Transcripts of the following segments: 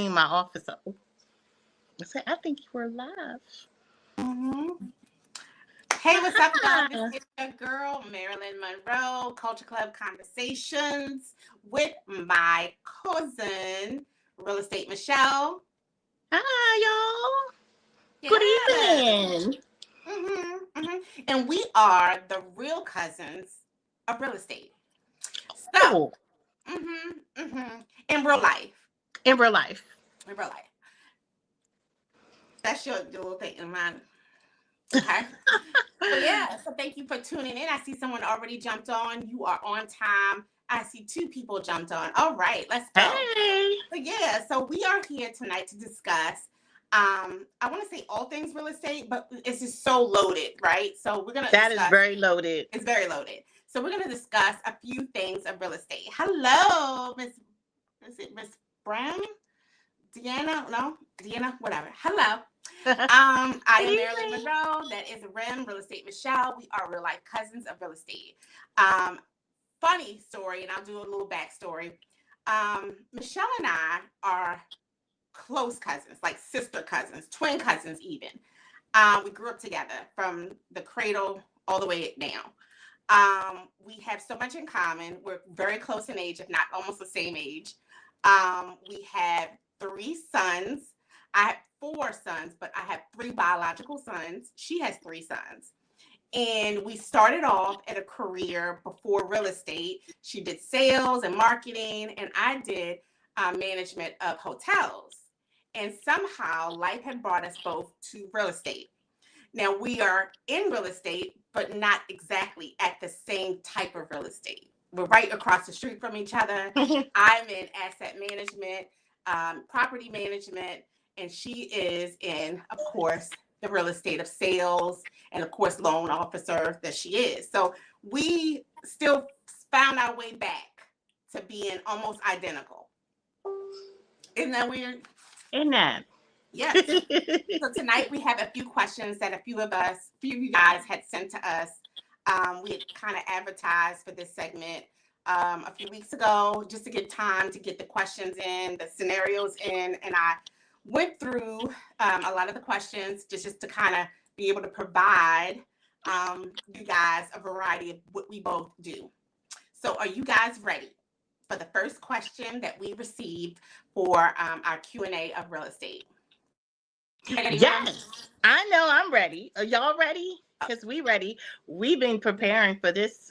my office up. I said, I think you were live. Mm-hmm. Hey, what's up, y'all? This is your girl, Marilyn Monroe, Culture Club Conversations with my cousin, Real Estate Michelle. Hi, y'all. Good Yes. evening. And we are the real cousins of real estate. So, Oh, in real life. in real life. In real life. That's your little thing in mind. Okay. So thank you for tuning in. I see someone already jumped on. You are on time. I see 2 people jumped on. All right, let's go. Hey. So we are here tonight to discuss. I want to say all things real estate, but it's just so loaded, right? So we're gonna. That is very loaded. It's very loaded. So we're gonna discuss a few things of real estate. Hello, Miss. Is it Miss Brown? Deanna, whatever. Hello. I am Marilyn Monroe. That is Rim, Real Estate Michelle. We are real life cousins of real estate. Funny story, and I'll do a little backstory. Michelle and I are close cousins, like sister cousins, twin cousins even. We grew up together from the cradle all the way now. We have so much in common. We're very close in age, if not almost the same age. We have 3 sons. I have 4 sons, but I have 3 biological sons. She has 3 sons. And we started off at a career before real estate. She did sales and marketing, and I did management of hotels. And somehow life had brought us both to real estate. Now we are in real estate, but not exactly at the same type of real estate. We're right across the street from each other. I'm in asset management, property management, and she is in, of course, the real estate of sales and, of course, loan officer that she is. So we still found our way back to being almost identical. Isn't that weird? Isn't that? Yes. So tonight we have a few questions that a few of you guys had sent to us. We had kind of advertised for this segment a few weeks ago just to get time to get the questions in, the scenarios in, and I went through a lot of the questions just to kind of be able to provide you guys a variety of what we both do. So are you guys ready for the first question that we received for our Q&A of real estate? Yes, I know I'm ready. Are y'all ready? Because we ready. We've been preparing for this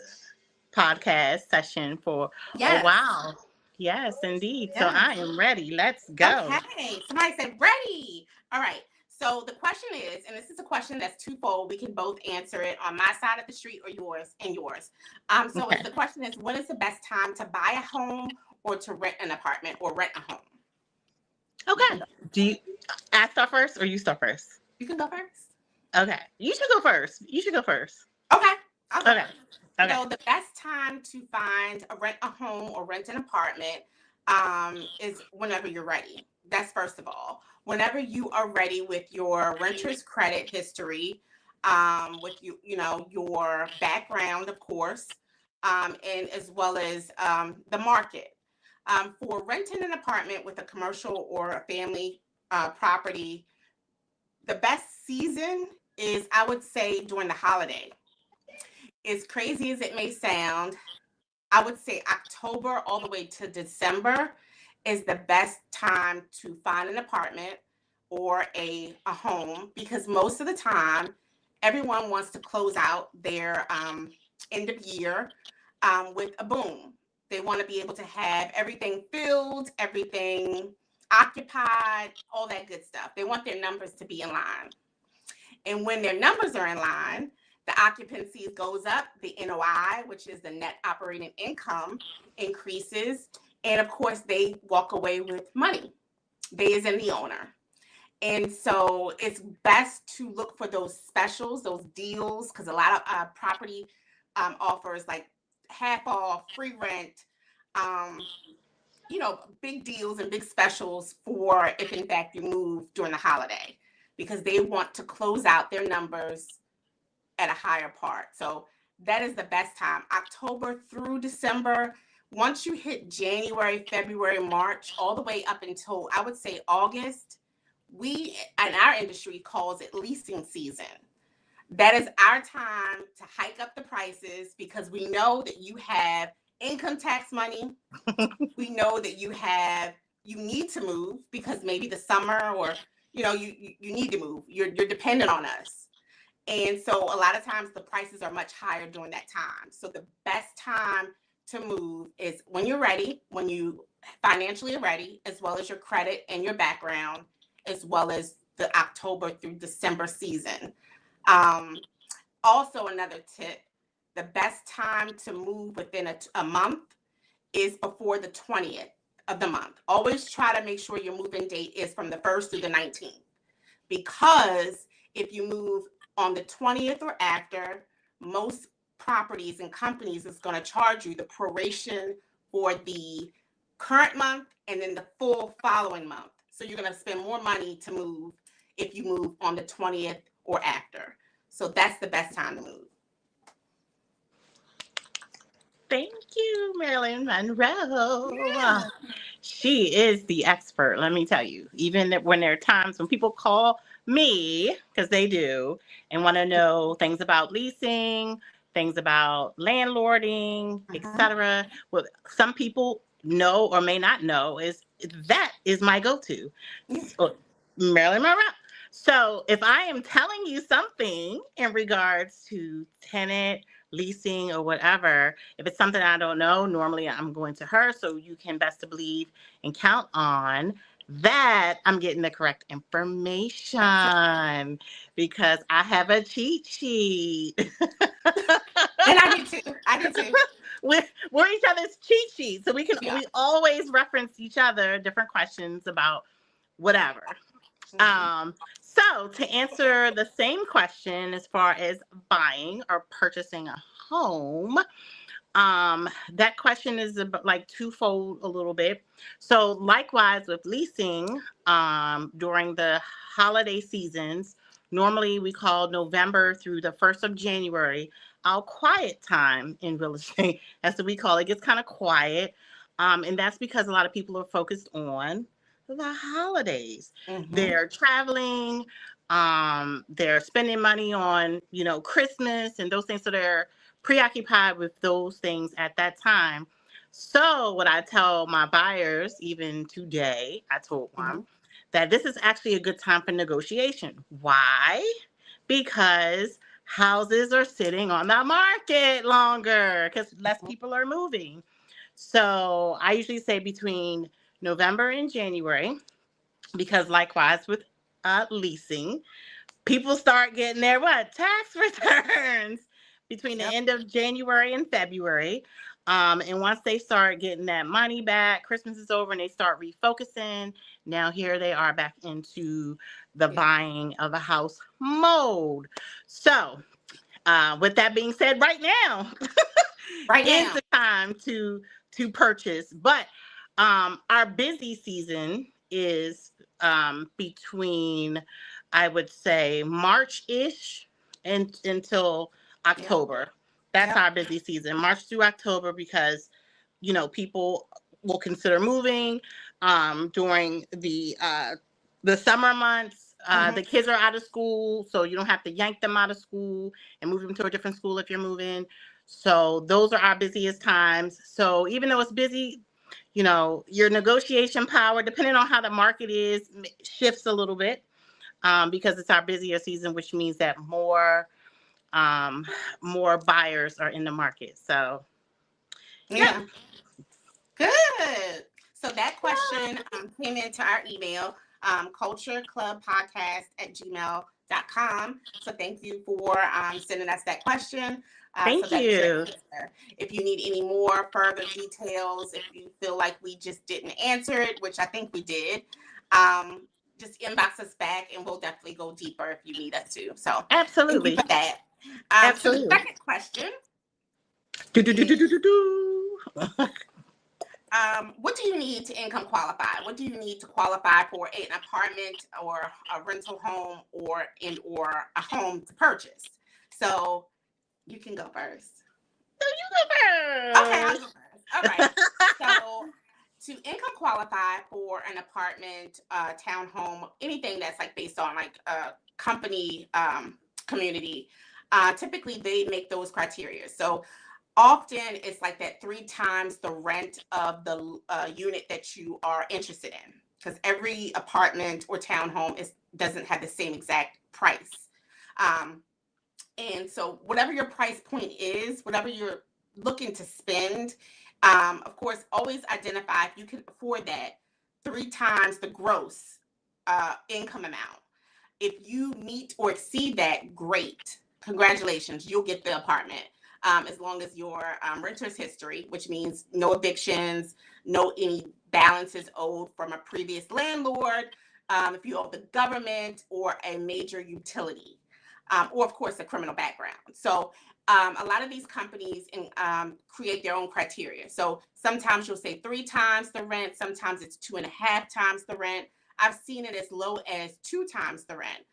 podcast session for a while. Yes, indeed. Yes. So I am ready. Let's go. Okay. Somebody said ready. All right. So the question is, and this is a question that's twofold. We can both answer it on my side of the street or yours and yours. The question is, when is the best time to buy a home or to rent an apartment or rent a home? Okay. Do I start first or you start first? You can go first. Okay. You should go first. Okay. Okay. So the best time to rent a home or rent an apartment is whenever you're ready. That's first of all. Whenever you are ready with your renter's credit history, with your background, of course, and as well as the market. For renting an apartment with a commercial or a family property, the best season is, I would say, during the holiday. As crazy as it may sound, I would say October all the way to December is the best time to find an apartment or a home, because most of the time everyone wants to close out their end of year with a boom. They want to be able to have everything filled, everything occupied, all that good stuff. They want their numbers to be in line. And when their numbers are in line, the occupancy goes up, the NOI, which is the net operating income, increases. And of course, they walk away with money. They as in the owner. And so it's best to look for those specials, those deals, because a lot of property offers like half off, free rent, big deals and big specials for if in fact you move during the holiday, because they want to close out their numbers at a higher part. So that is the best time. October through December, once you hit January, February, March, all the way up until I would say August, we in our industry calls it leasing season. That is our time to hike up the prices because we know that you have income tax money. We know that you need to move because maybe the summer or you need to move. You're dependent on us. And so a lot of times the prices are much higher during that time. So the best time to move is when you're ready, when you financially are ready, as well as your credit and your background, as well as the October through December season. Also, another tip, the best time to move within a month is before the 20th of the month. Always try to make sure your move-in date is from the 1st through the 19th. Because if you move on the 20th or after, most properties and companies is going to charge you the proration for the current month and then the full following month. So you're going to spend more money to move if you move on the 20th or after. So that's the best time to move. Thank you, Marilyn Monroe. Yeah. She is the expert, let me tell you. Even when there are times when people call me, because they do, and want to know things about leasing, things about landlording, etc. What some people know or may not know is that is my go-to. So, Marilyn Monroe. So if I am telling you something in regards to tenant leasing or whatever, if it's something I don't know, normally I'm going to her, so you can best to believe and count on that I'm getting the correct information because I have a cheat sheet. And I do too. I do too. We're each other's cheat sheet, so we always reference each other, different questions about whatever. So to answer the same question as far as buying or purchasing a home, that question is like twofold a little bit. So likewise with leasing, during the holiday seasons, normally we call November through the 1st of January, our quiet time in real estate, as we call it, gets kind of quiet. And that's because a lot of people are focused on the holidays. They're traveling, they're spending money on, Christmas and those things. So they're preoccupied with those things at that time. So what I tell my buyers, even today, I told one that this is actually a good time for negotiation. Why? Because houses are sitting on the market longer because less people are moving. So I usually say between November and January, because likewise with leasing, people start getting their tax returns between the end of January and February. And once they start getting that money back, Christmas is over and they start refocusing. Now here they are back into the buying of a house mode. So with that being said, right now is the time to purchase. But our busy season is between, I would say, March-ish until October. That's our busy season, March through October, because, people will consider moving during the summer months. The kids are out of school, so you don't have to yank them out of school and move them to a different school if you're moving. So those are our busiest times. So even though it's busy, your negotiation power, depending on how the market is, shifts a little bit because it's our busier season, which means that more buyers are in the market. So, yeah. Good. So that question came into our email, cultureclubpodcast@gmail.com. So thank you for sending us that question. Thank you. If you need any more further details, if you feel like we just didn't answer it, which I think we did, just inbox us back and we'll definitely go deeper if you need us to. So absolutely. Thank you for that. Absolutely. So the second question. What do you need to income qualify? What do you need to qualify for an apartment or a rental home or a home to purchase? So you can go first. So you go first. Okay, I'll go first. All right. So to income qualify for an apartment, townhome, anything that's like based on like a company community, typically they make those criteria. So often it's like that 3 times the rent of the unit that you are interested in, because every apartment or townhome doesn't have the same exact price. Um, and so whatever your price point is, whatever you're looking to spend, of course, always identify if you can afford that 3 times the gross income amount. If you meet or exceed that, great. Congratulations, you'll get the apartment. As long as your renter's history, which means no evictions, no any balances owed from a previous landlord, if you owe the government or a major utility, or of course a criminal background. So a lot of these companies create their own criteria. So sometimes you'll say 3 times the rent, sometimes it's 2.5 times the rent. I've seen it as low as 2 times the rent.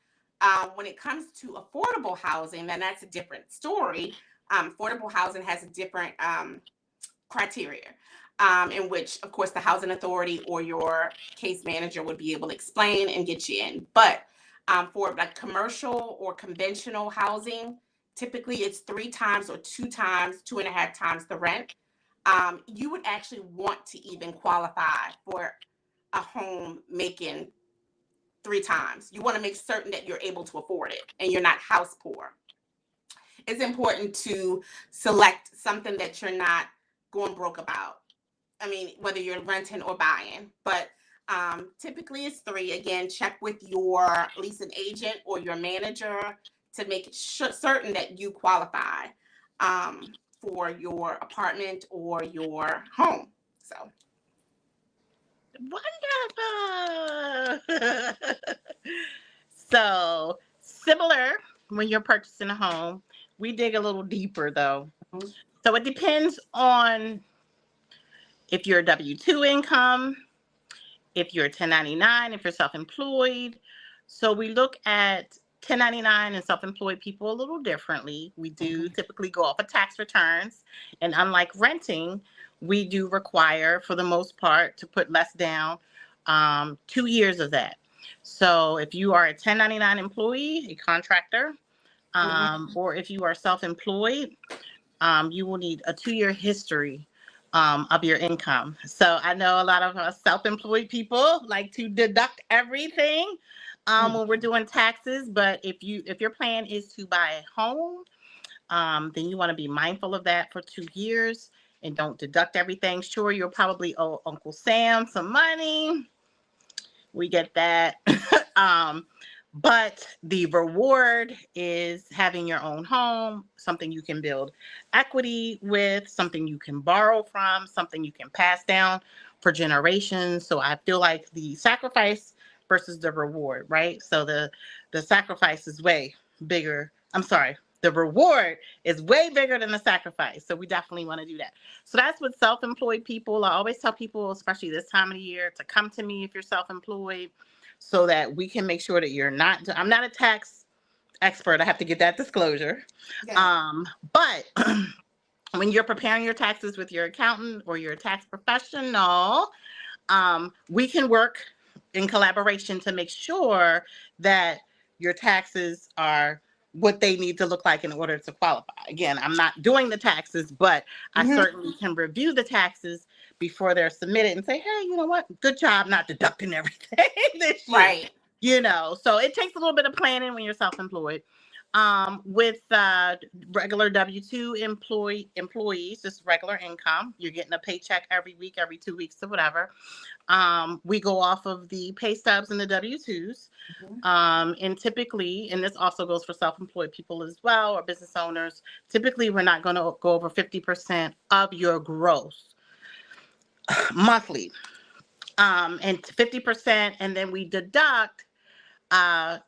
When it comes to affordable housing, then that's a different story. Affordable housing has a different criteria, in which, of course, the housing authority or your case manager would be able to explain and get you in. But for like commercial or conventional housing, typically it's 3 times or 2 times, 2.5 times the rent. You would actually want to even qualify for a home making 3 times. You want to make certain that you're able to afford it and you're not house poor. It's important to select something that you're not going broke about. I mean, whether you're renting or buying, but typically it's 3. Again, check with your leasing agent or your manager to make certain that you qualify for your apartment or your home. So wonderful. So similar when you're purchasing a home, we dig a little deeper though. Mm-hmm. So it depends on if you're W-2 income, if you're 1099, if you're self-employed. So we look at 1099 and self-employed people a little differently. We do typically go off of tax returns. And unlike renting, we do require, for the most part, to put less down, 2 years of that. So if you are a 1099 employee, a contractor, or if you are self-employed, you will need a 2-year history of your income. So I know a lot of us self-employed people like to deduct everything when we're doing taxes. But if your plan is to buy a home, then you want to be mindful of that for 2 years and don't deduct everything. Sure, you'll probably owe Uncle Sam some money. We get that. But the reward is having your own home, something you can build equity with, something you can borrow from, something you can pass down for generations. So I feel like the sacrifice versus the reward, right? So the sacrifice is way bigger. I'm sorry. The reward is way bigger than the sacrifice. So we definitely want to do that. So that's with self-employed people. I always tell people, especially this time of the year, to come to me if you're self-employed, so that we can make sure that you're not, I'm not a tax expert. I have to get that disclosure. Yeah. But when you're preparing your taxes with your accountant or your tax professional, we can work in collaboration to make sure that your taxes are what they need to look like in order to qualify. Again, I'm not doing the taxes, but I certainly can review the taxes before they're submitted and say, hey, you know what? Good job not deducting everything this year. Right. You know, so it takes a little bit of planning when you're self-employed. With regular W-2 employees, just regular income, you're getting a paycheck every week, every 2 weeks, or whatever. We go off of the pay stubs and the W-2s. And typically, and this also goes for self-employed people as well, or business owners, typically we're not going to go over 50% of your gross monthly. And 50%, and then we deduct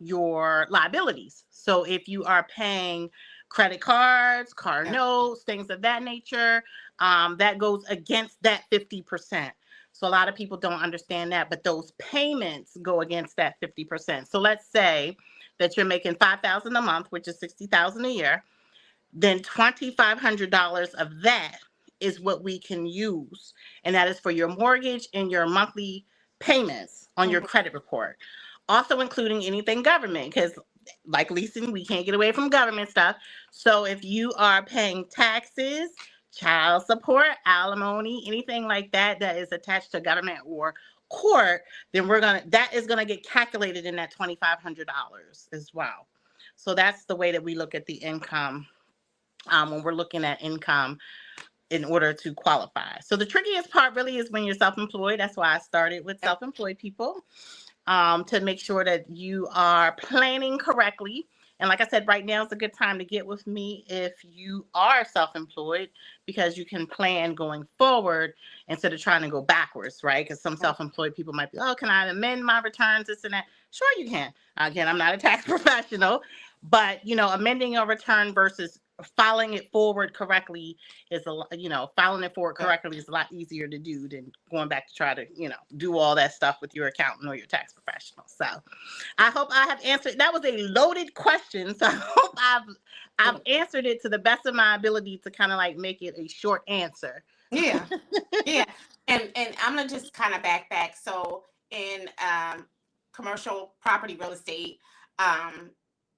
your liabilities. So if you are paying credit cards, car notes, things of that nature, that goes against that 50%. So a lot of people don't understand that, but those payments go against that 50%. So let's say that you're making $5,000 a month, which is $60,000 a year. Then $2,500 of that is what we can use. And that is for your mortgage and your monthly payments on your credit report. Also including anything government, because like leasing, we can't get away from government stuff. So if you are paying taxes, child support, alimony, anything like that that is attached to government or court, then that is gonna get calculated in that $2,500 as well. So that's the way that we look at the income when we're looking at income in order to qualify. So the trickiest part really is when you're self-employed. That's why I started with self-employed people, to make sure that you are planning correctly. And like I said, right now is a good time to get with me if you are self-employed, because you can plan going forward instead of trying to go backwards, right? Because some self-employed people might be, oh, can I amend my returns, this and that? Sure, you can. Again, I'm not a tax professional, but amending your return versus filing it forward correctly is filing it forward correctly is a lot easier to do than going back to try to do all that stuff with your accountant or your tax professional. So I hope I have answered. That was a loaded question, so I hope I've answered it to the best of my ability to kind of like make it a short answer. Yeah. And I'm gonna just kind of back. So in commercial property real estate,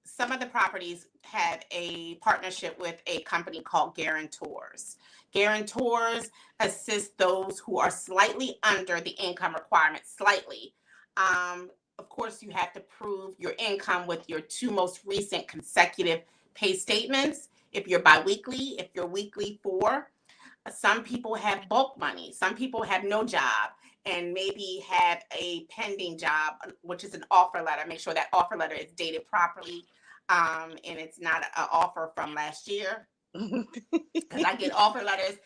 some of the properties have a partnership with a company called guarantors. Guarantors assist those who are slightly under the income requirement, slightly. Of course, you have to prove your income with your 2 most recent consecutive pay statements. If you're biweekly, if you're weekly 4. Some people have bulk money. Some people have no job and maybe have a pending job, which is an offer letter. Make sure that offer letter is dated properly, and it's not an offer from last year. Because I get offer letters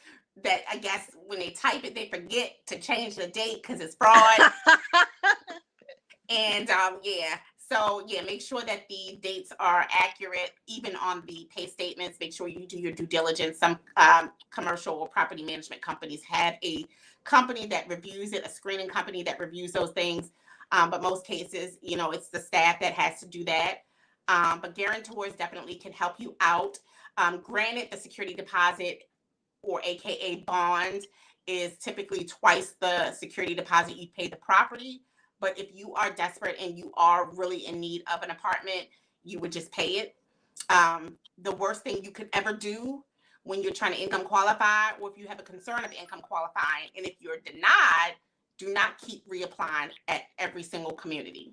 that I guess when they type it, they forget to change the date because it's fraud. And so make sure that the dates are accurate, even on the pay statements. Make sure you do your due diligence. Some commercial or property management companies have a company that reviews it, a screening company that reviews those things. But most cases, it's the staff that has to do that. But guarantors definitely can help you out. Granted, the security deposit, or AKA bond, is typically twice the security deposit you pay the property. But if you are desperate and you are really in need of an apartment, you would just pay it. The worst thing you could ever do when you're trying to income qualify, or if you have a concern of income qualifying, and if you're denied, do not keep reapplying at every single community.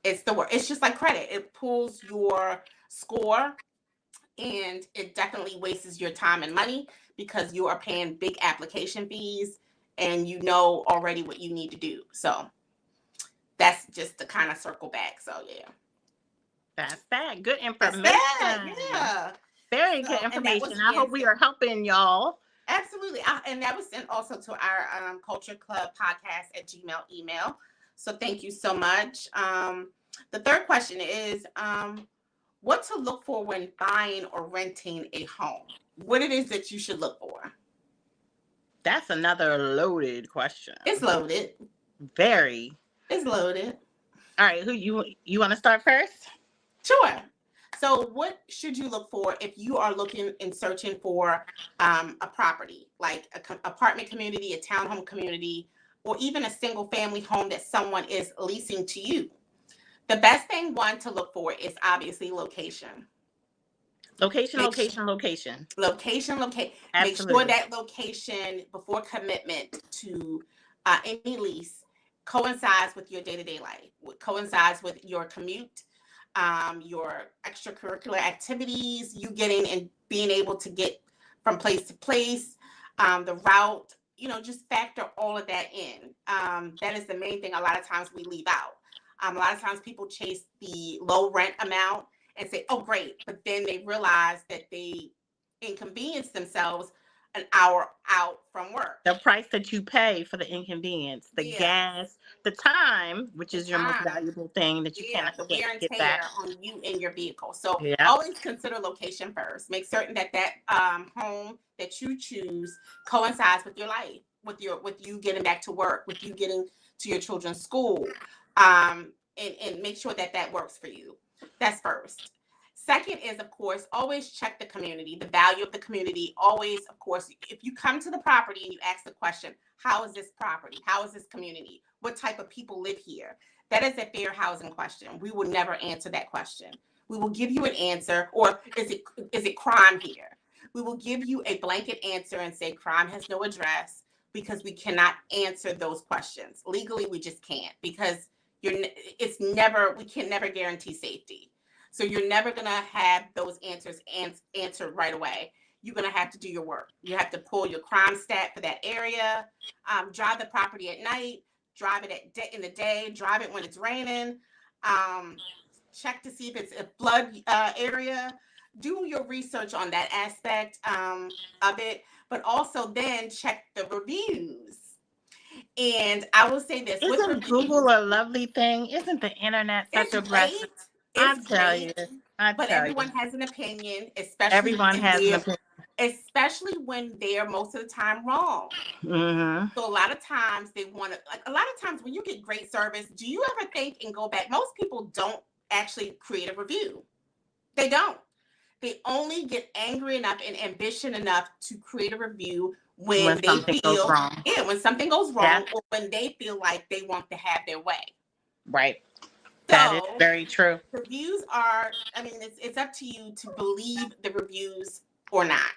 It's the worst. It's just like credit. It pulls your score, and it definitely wastes your time and money because you are paying big application fees and you know already what you need to do. So that's just to kind of circle back. So that's that. Good information. Yeah. Very good information. I hope we are helping y'all. Absolutely. And that was sent also to our Culture Club podcast at Gmail email. So thank you so much. The third question is, what to look for when buying or renting a home? What it is that you should look for? That's another loaded question. It's loaded. Very. It's loaded. All right, who you want to start first? Sure. So what should you look for if you are looking and searching for a property, like an apartment community, a townhome community, or even a single family home that someone is leasing to you? The best thing, one, to look for is obviously location. Location. Make sure that location before commitment to any lease coincides with your day-to-day life, coincides with your commute, your extracurricular activities, you getting and being able to get from place to place, the route, just factor all of that in. That is the main thing a lot of times we leave out. A lot of times people chase the low rent amount and say, oh, great. But then they realize that they inconvenience themselves an hour out from work. The price that you pay for the inconvenience, the gas, the time, which is your most valuable thing that you cannot the wear and get tear back on you and your vehicle. So always consider location first. Make certain that home that you choose coincides with your life, with you getting back to work, with you getting to your children's school, and make sure that works for you. That's first. Second is, of course, always check the community, the value of the community. Always, of course, if you come to the property and you ask the question, how is this property? How is this community? What type of people live here? That is a fair housing question. We will never answer that question. We will give you an answer, or is it crime here? We will give you a blanket answer and say crime has no address, because we cannot answer those questions. Legally, we just can't, because we can never guarantee safety. So you're never going to have those answers answered right away. You're going to have to do your work. You have to pull your crime stat for that area, drive the property at night, drive it in the day, drive it when it's raining, check to see if it's a flood area. Do your research on that aspect of it, but also then check the reviews. And I will say this: isn't Google a lovely thing? Isn't the internet such a blessing? I tell you, but everyone has an opinion, especially when they're most of the time wrong. Mm-hmm. So a lot of times when you get great service, do you ever think and go back? Most people don't actually create a review. They don't. They only get angry enough and ambition enough to create a review when something goes wrong. Yeah, when something goes wrong, or when they feel like they want to have their way. Right. That is very true. Reviews are, it's up to you to believe the reviews or not.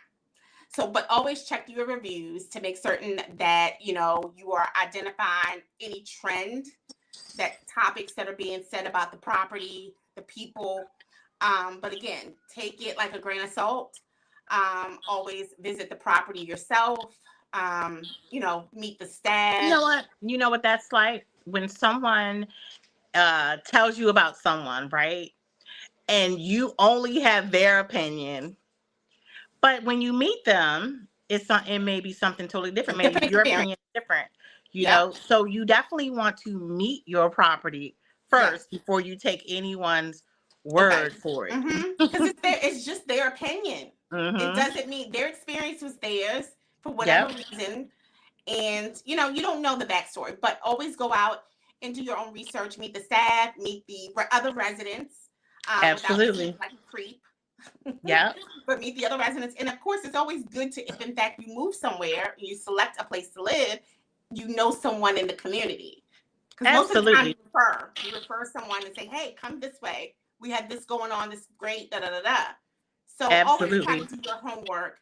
So, but always check your reviews to make certain that, you are identifying any trend, that topics that are being said about the property, the people. But again, take it like a grain of salt. Always visit the property yourself. Meet the staff. You know what that's like when someone tells you about someone, right? And you only have their opinion. But when you meet them, it may be something totally different. Maybe your opinion is different. You know, so you definitely want to meet your property first before you take anyone's word for it. Because it's just their opinion. It doesn't mean their experience was theirs for whatever reason. And, you don't know the backstory, but always go out and do your own research, meet the staff, meet the other residents. Absolutely. Like a creep. Yeah. But meet the other residents. And of course, it's always good to, if in fact you move somewhere and you select a place to live, you know someone in the community. Because most of the time you refer someone and say, hey, come this way. We have this going on. This is great. Da da da da. So always try to do your homework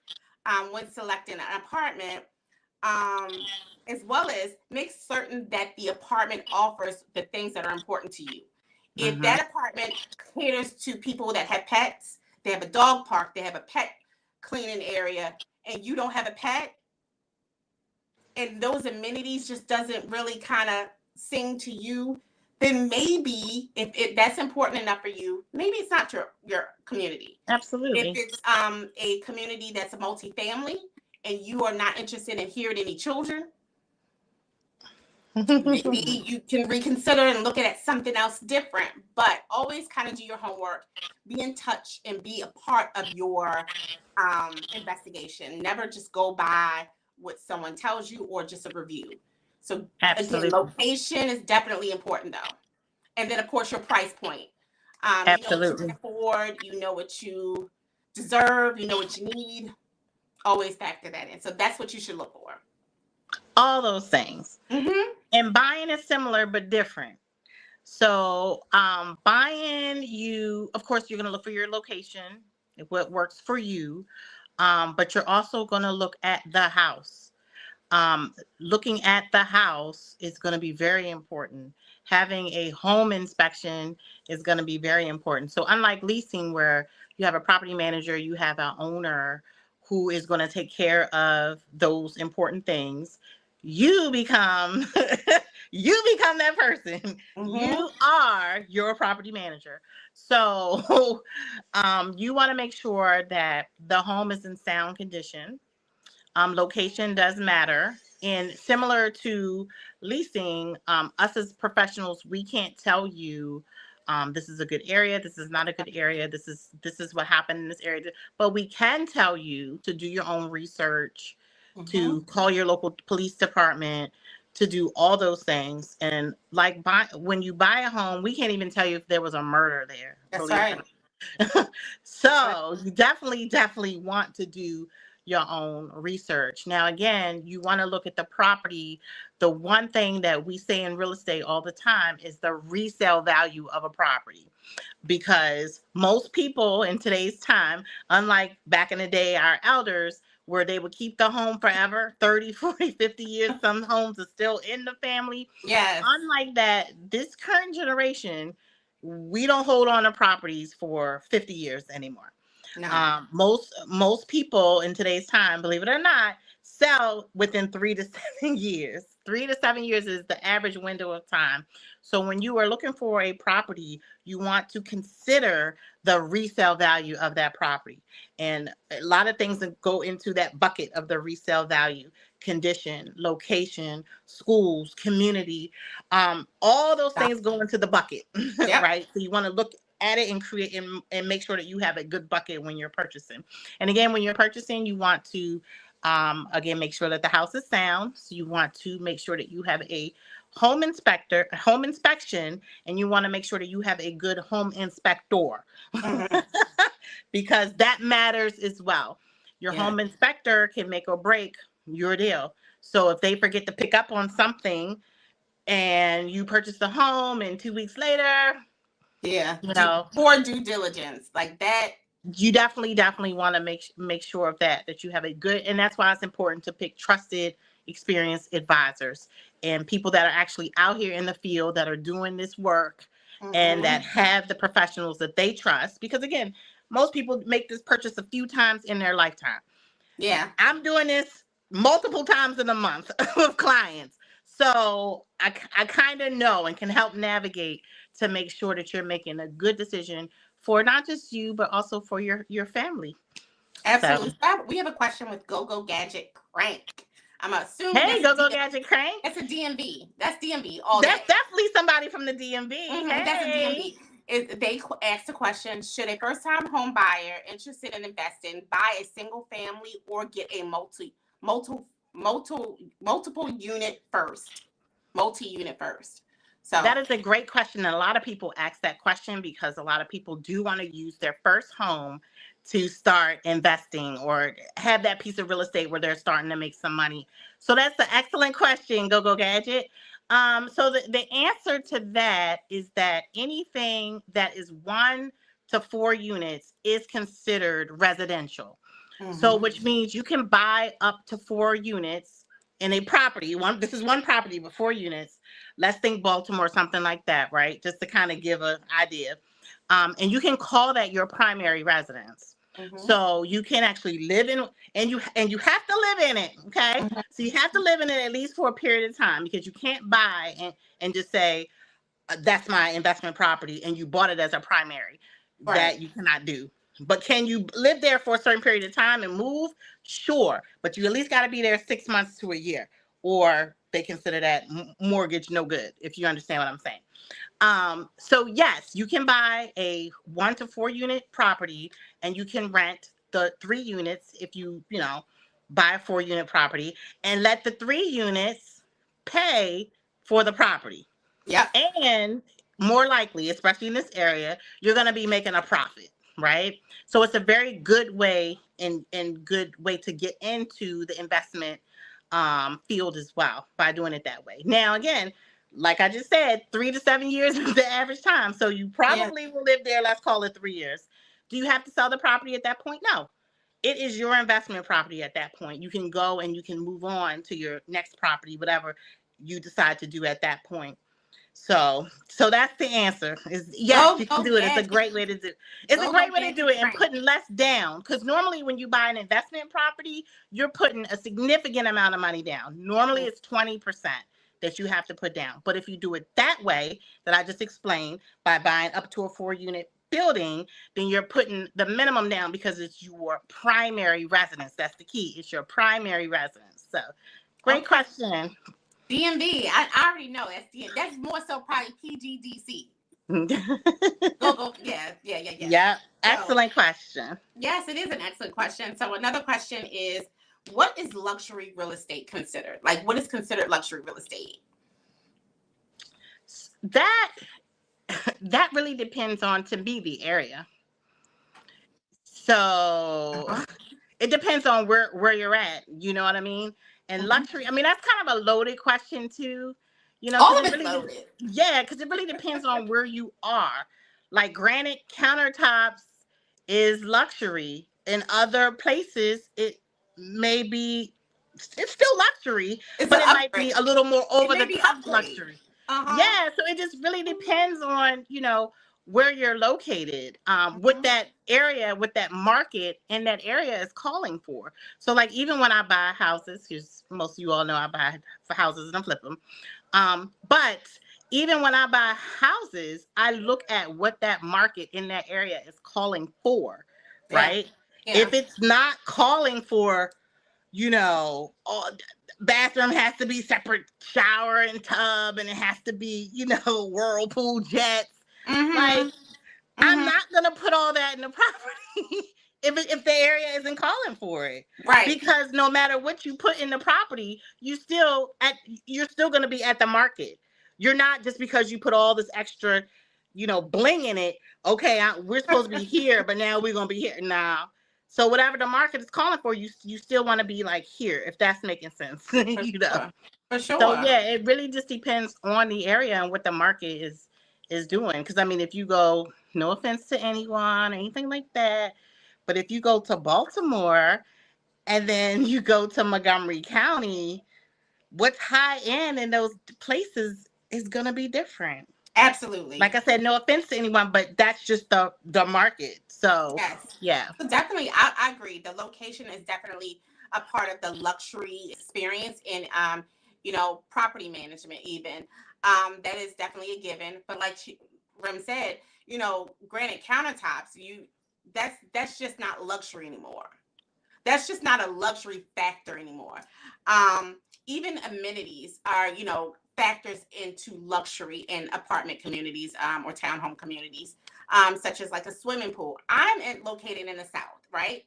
when selecting an apartment, as well as make certain that the apartment offers the things that are important to you. If that apartment caters to people that have pets, they have a dog park, they have a pet cleaning area, and you don't have a pet, and those amenities just doesn't really kind of sing to you, then maybe if that's important enough for you, maybe it's not your community. Absolutely. If it's a community that's a multifamily and you are not interested in hearing any children, maybe you can reconsider and look at something else different. But always kind of do your homework, be in touch, and be a part of your investigation. Never just go by what someone tells you or just a review. So again, location is definitely important though. And then of course your price point. Absolutely. You know what you can afford, you know what you deserve, you know what you need. Always factor that in. So that's what you should look for. All those things. And buying is similar but different. So buying, of course you're going to look for your location, what works for you. But you're also going to look at the house. Looking at the house is going to be very important. Having a home inspection is going to be very important. So unlike leasing, where you have a property manager, you have an owner who is going to take care of those important things, you become that person. You are your property manager. So you want to make sure that the home is in sound condition. Location does matter. And similar to leasing, us as professionals, we can't tell you this is a good area, this is not a good area, this is what happened in this area. But we can tell you to do your own research, to call your local police department, to do all those things. And like when you buy a home, we can't even tell you if there was a murder there. That's right. So you definitely want to do your own research. Now, again, you want to look at the property. The one thing that we say in real estate all the time is the resale value of a property, because most people in today's time, unlike back in the day, our elders, where they would keep the home forever, 30, 40, 50 years, some homes are still in the family. Yes. Unlike that, this current generation, we don't hold on to properties for 50 years anymore. No. Most people in today's time, believe it or not, sell within 3 to 7 years. 3 to 7 years is the average window of time. So when you are looking for a property, you want to consider the resale value of that property. And a lot of things that go into that bucket of the resale value: condition, location, schools, community, all those things go into the bucket. Yep. Right? So you want to look at it and create and make sure that you have a good bucket when you're purchasing. And again, when you're purchasing, you want to again make sure that the house is sound. So you want to make sure that you have a home inspection, and you want to make sure that you have a good home inspector. Mhm. Because that matters as well. Your Yeah. home inspector can make or break your deal. So if they forget to pick up on something and you purchase the home and 2 weeks later, Yeah. you know, For due diligence, like that. you definitely want to make sure of that you have a good, and that's why it's important to pick trusted, experienced advisors and people that are actually out here in the field that are doing this work, and that have the professionals that they trust. Because again, most people make this purchase a few times in their lifetime. Yeah. I'm doing this multiple times in a month with clients. So I kind of know and can help navigate to make sure that you're making a good decision for not just you, but also for your family. Absolutely. So, We have a question with Go Gadget Crank. I'm assuming hey, Go Gadget Crank. that's a DMV. That's DMV all day. That's definitely somebody from the DMV. Hey. That's a DMV. They asked the question: should a first-time home buyer interested in investing buy a single family or get a multiple unit first? Multi-unit first. So that is a great question. And a lot of people ask that question because a lot of people do want to use their first home to start investing or have that piece of real estate where they're starting to make some money. So that's an excellent question, Go Gadget. So the answer to that is that anything that is 1 to 4 units is considered residential. So which means you can buy up to 4 units in a property. This is one property with 4 units. Let's think Baltimore, something like that, right? Just to kind of give an idea. And you can call that your primary residence. So you can actually live in, and you have to live in it. Okay. So you have to live in it at least for a period of time, because you can't buy and just say, that's my investment property, and you bought it as a primary. Right. That you cannot do. But can you live there for a certain period of time and move? Sure. But you at least got to be there 6 months to a year, or they consider that mortgage no good, if you understand what I'm saying. So yes, you can buy a 1 to 4 unit property, and you can rent the 3 units if you buy a 4 unit property, and let the 3 units pay for the property. Yeah. And more likely, especially in this area, you're going to be making a profit, right? So it's a very good way and good way to get into the investment field as well, by doing it that way. Now, again, like I just said, 3 to 7 years is the average time. So you probably will live there, let's call it 3 years. Do you have to sell the property at that point? No. It is your investment property at that point. You can go and you can move on to your next property, whatever you decide to do at that point. So that's the answer. Is yes, you can do it. It's a great way to do it. It's a great way to do it, and putting less down. Because normally when you buy an investment property, you're putting a significant amount of money down. Normally it's 20% that you have to put down. But if you do it that way that I just explained, by buying up to a 4 unit building, then you're putting the minimum down because it's your primary residence. That's the key. It's your primary residence. So great question. DMV, I already know that's DMV. That's more so probably PGDC. Go. Yeah. Yeah, excellent question. Yes, it is an excellent question. So another question is, what is luxury real estate considered? Like, what is considered luxury real estate? That really depends on, to me, the area. So it depends on where you're at. You know what I mean? And luxury, I mean, that's kind of a loaded question too. You know, All because of it it's really, loaded. yeah, because it really depends on where you are. Like granite countertops is luxury. In other places, it may be, it's still luxury, It's but an it might be upgrade. a little more It over may the be top upgrade. luxury. Uh-huh. Yeah, so it just really depends on, where you're located, what that area, what that market in that area is calling for. So like even when I buy houses, because most of you all know I buy for houses and I flip them. But even when I buy houses, I look at what that market in that area is calling for, Yeah. right? Yeah. If it's not calling for, bathroom has to be separate shower and tub, and it has to be, whirlpool jets. Like, I'm not gonna put all that in the property if the area isn't calling for it. Right. Because no matter what you put in the property, you're still gonna be at the market. You're not, just because you put all this extra, bling in it. Okay, we're supposed to be here, but now we're gonna be here now. So whatever the market is calling for, you still want to be like here, if that's making sense. For sure. So yeah, it really just depends on the area and what the market is doing. Because I mean, if you go, no offense to anyone, anything like that, but if you go to Baltimore and then you go to Montgomery County, what's high end in those places is gonna be different. Absolutely. Like I said, no offense to anyone, but that's just the market. So yes. yeah. So definitely, I agree. The location is definitely a part of the luxury experience in property management even. That is definitely a given. But like Rem said, granite countertops, that's just not luxury anymore. That's just not a luxury factor anymore. Even amenities are, factors into luxury in apartment communities or townhome communities, such as like a swimming pool. Located in the South, right?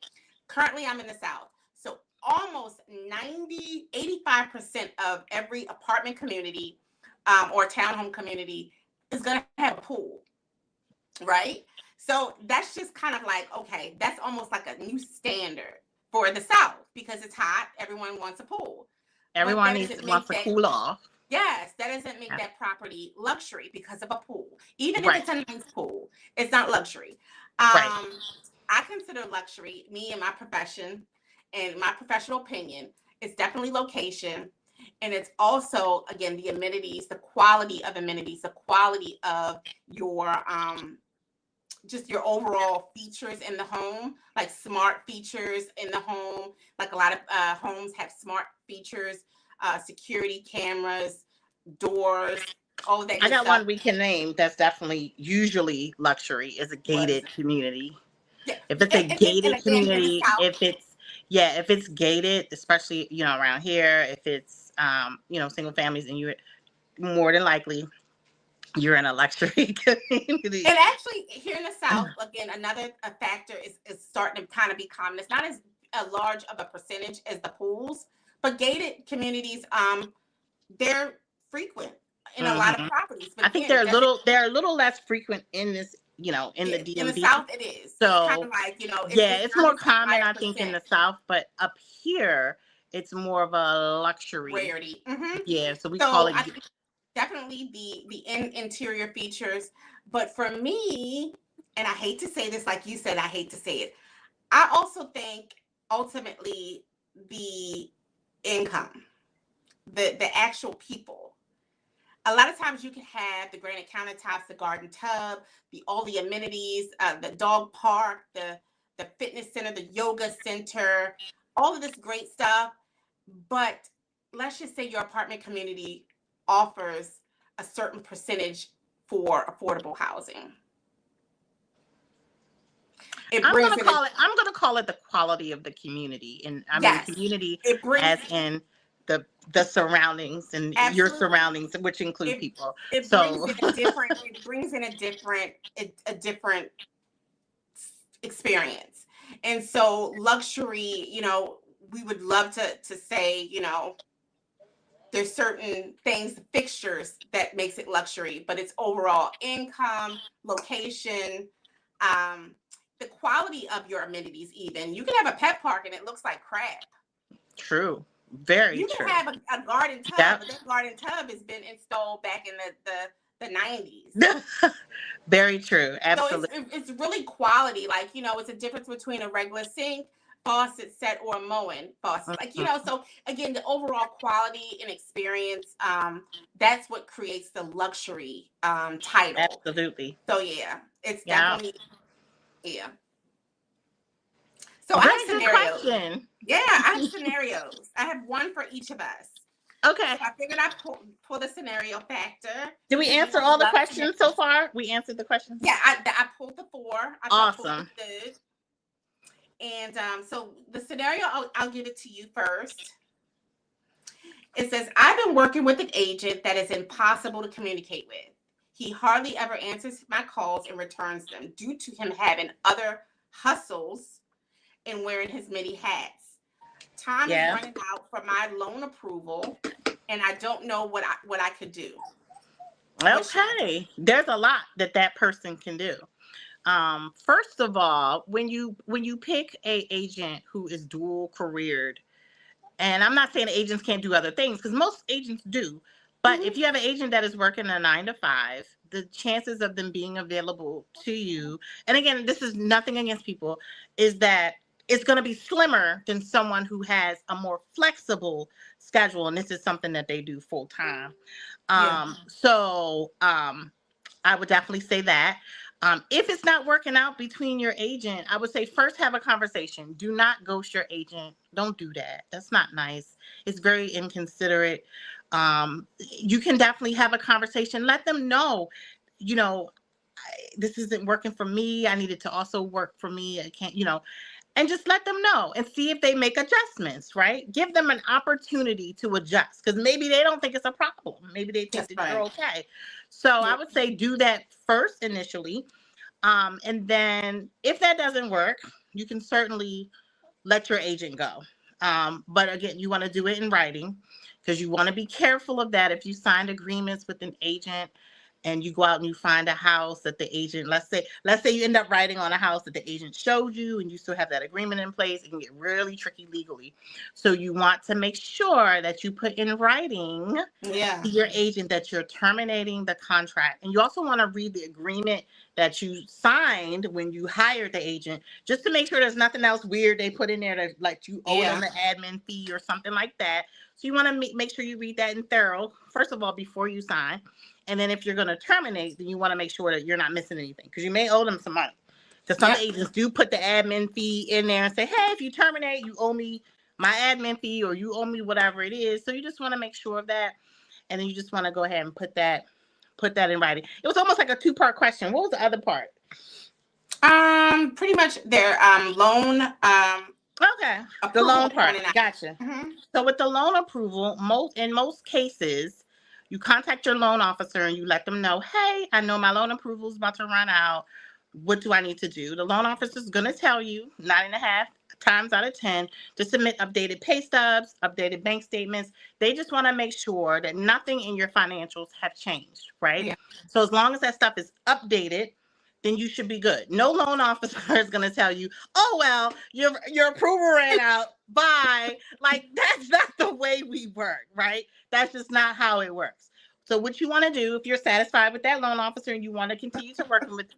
Currently, I'm in the South. So almost 85% of every apartment community or townhome community is going to have a pool, right? So that's just kind of like, okay, that's almost like a new standard for the South because it's hot. Everyone wants a pool. Everyone wants to cool off. Yes, that doesn't make that property luxury because of a pool. Even if it's a nice pool, it's not luxury. I consider luxury, me and my profession and my professional opinion, it's definitely location. And it's also, again, the amenities, the quality of amenities, the quality of your just your overall features in the home, like smart features in the home. Like a lot of homes have smart features, security cameras, doors, all that. I got one we can name that's definitely usually luxury is a gated community. Yeah. If it's a gated community, if it's gated, especially, around here, if it's, single families, and you're more than likely, you're in a luxury community. And actually, here in the South, again, another factor is starting to kind of be common. It's not as large of a percentage as the pools, but gated communities, they're frequent in a lot of properties. But I think they're a little less frequent in this, in the DMV. In the South, it is. So it's kind of like, it's more common, I think, in the South, but up here, it's more of a luxury rarity. Yeah, so we call it. Definitely the interior features, but for me, and I hate to say this, like you said, I hate to say it, I also think ultimately the income, the actual people. A lot of times you can have the granite countertops, the garden tub, all the amenities, the dog park, the fitness center, the yoga center, all of this great stuff. But let's just say your apartment community offers a certain percentage for affordable housing. I'm going to call it the quality of the community, and I mean community as in the surroundings and your surroundings, which include people. It brings in a different experience. And so luxury, we would love to say, there's certain things, fixtures that makes it luxury, but it's overall income, location, the quality of your amenities. Even you can have a pet park and it looks like crap. True. Very you true. can have a garden tub, Yep. but that garden tub has been installed back in the 90s. Very true. Absolutely. So it's really quality. Like, it's a difference between a regular sink, faucet set, or a mowing faucet. Like, so again, the overall quality and experience, that's what creates the luxury title. Absolutely. So yeah, it's definitely, yeah. So Very I have scenarios. question. Yeah, I have scenarios. I have one for each of us. Okay. So I figured I'd pull the scenario factor. Did we answer all the questions so far? We answered the questions? Yeah, I pulled the 4. Awesome. Good. And so the scenario, I'll give it to you first. It says, I've been working with an agent that is impossible to communicate with. He hardly ever answers my calls and returns them due to him having other hustles and wearing his many hats. Time is running out for my loan approval, and I don't know what I could do. Okay, there's a lot that person can do. First of all, when you pick a agent who is dual careered, and I'm not saying agents can't do other things, because most agents do, but if you have an agent that is working a 9 to 5, the chances of them being available to you, and again, this is nothing against people, is that it's going to be slimmer than someone who has a more flexible schedule, and this is something that they do full time. So I would definitely say that. If it's not working out between your agent, I would say first have a conversation. Do not ghost your agent. Don't do that. That's not nice. It's very inconsiderate. You can definitely have a conversation. Let them know, this isn't working for me. I need it to also work for me. I can't, and just let them know and see if they make adjustments, right? Give them an opportunity to adjust, because maybe they don't think it's a problem. Maybe they think that you're okay. So I would say do that first initially. And then if that doesn't work, you can certainly let your agent go. But again, you want to do it in writing, because you want to be careful of that. If you signed agreements with an agent and you go out and you find a house that the agent, let's say you end up writing on a house that the agent showed you and you still have that agreement in place, it can get really tricky legally. So you want to make sure that you put in writing to your agent that you're terminating the contract. And you also want to read the agreement that you signed when you hired the agent, just to make sure there's nothing else weird they put in there that, like, you owe them an admin fee or something like that. So you want to make sure you read that in thorough, first of all, before you sign. And then if you're going to terminate, then you want to make sure that you're not missing anything, because you may owe them some money. Because some agents do put the admin fee in there and say, hey, if you terminate, you owe me my admin fee, or you owe me whatever it is. So you just want to make sure of that. And then you just want to go ahead and put that in writing. It was almost like a 2-part question. What was the other part? Pretty much their loan. Okay, the loan part. Gotcha. So with the loan approval, in most cases, you contact your loan officer and you let them know, hey, I know my loan approval is about to run out. What do I need to do? The loan officer is going to tell you 9.5 times out of 10 to submit updated pay stubs, updated bank statements. They just want to make sure that nothing in your financials have changed, right? Yeah. So as long as that stuff is updated, then you should be good. No loan officer is going to tell you, oh, well, your approval ran out. Bye. Like, that's not the way we work, right? That's just not how it works. So what you want to do, if you're satisfied with that loan officer and you want to continue to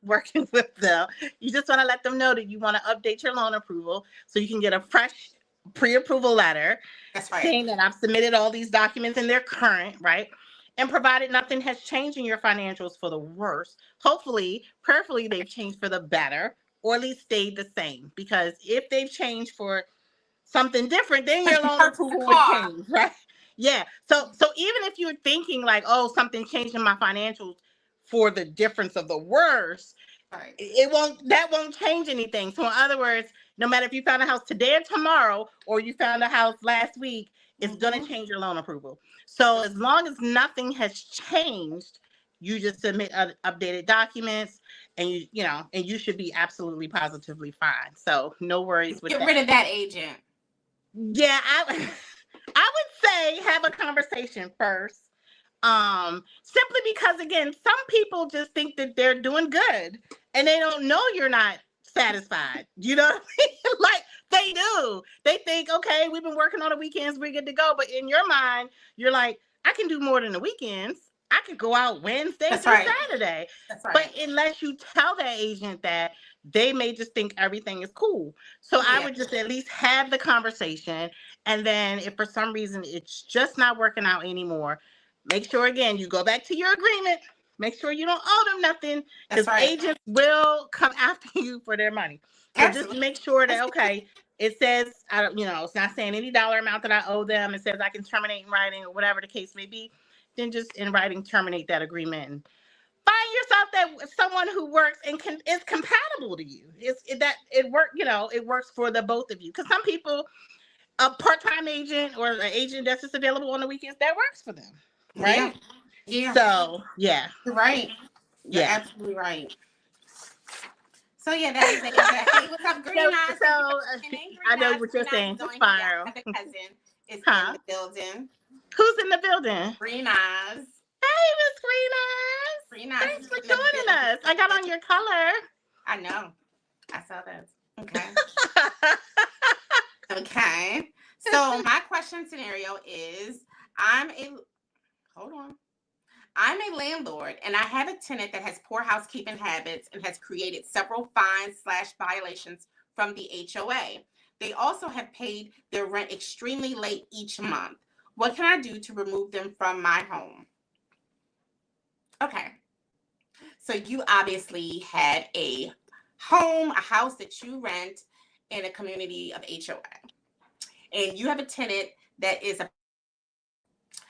working with them, you just want to let them know that you want to update your loan approval so you can get a fresh pre-approval letter. That's right. Saying that I've submitted all these documents and they're current, right? And provided nothing has changed in your financials for the worse, hopefully, prayerfully, they've changed for the better, or at least stayed the same. Because if they've changed for something different, then your loan approval would change, right? Yeah. So even if you're thinking like, oh, something changed in my financials for the difference of the worse, right, that won't change anything. So in other words, no matter if you found a house today or tomorrow, or you found a house last week, it's going to change your loan approval. So as long as nothing has changed, you just submit updated documents, and you should be absolutely positively fine. So no worries with that. Get rid of that agent. Yeah, I would say have a conversation first. Simply because, again, some people just think that they're doing good and they don't know you're not satisfied. You know what I mean? Like they do. They think, okay, we've been working on the weekends, we're good to go. But in your mind, you're like, I can do more than the weekends. I could go out Wednesday That's through right. Saturday. That's right. But unless you tell that agent that, they may just think everything is cool. So I would just at least have the conversation. And then if for some reason it's just not working out anymore, make sure again you go back to your agreement. Make sure you don't owe them nothing, because agents will come after you for their money. So just make sure that, okay, it says, it's not saying any dollar amount that I owe them. It says I can terminate in writing or whatever the case may be. Then just in writing terminate that agreement and find yourself that someone who works and is compatible to you. It works for the both of you. Because some people, a part-time agent or an agent that's just available on the weekends, that works for them, right? Yeah. So yeah, you're right. You're absolutely right. So yeah, that is it. Hey, what's up, Green Eyes? So I know what you're saying. Spiral. The cousin is in the building. Who's in the building? Green Eyes. Hey, Miss Green Eyes. Green Eyes. Thanks for joining us. I got on your color. I know. I saw that. Okay. Okay. So my question scenario is, I'm a landlord and I have a tenant that has poor housekeeping habits and has created several fines/violations from the HOA. They also have paid their rent extremely late each month. What can I do to remove them from my home? Okay. So you obviously had a house that you rent in a community of HOA. And you have a tenant that is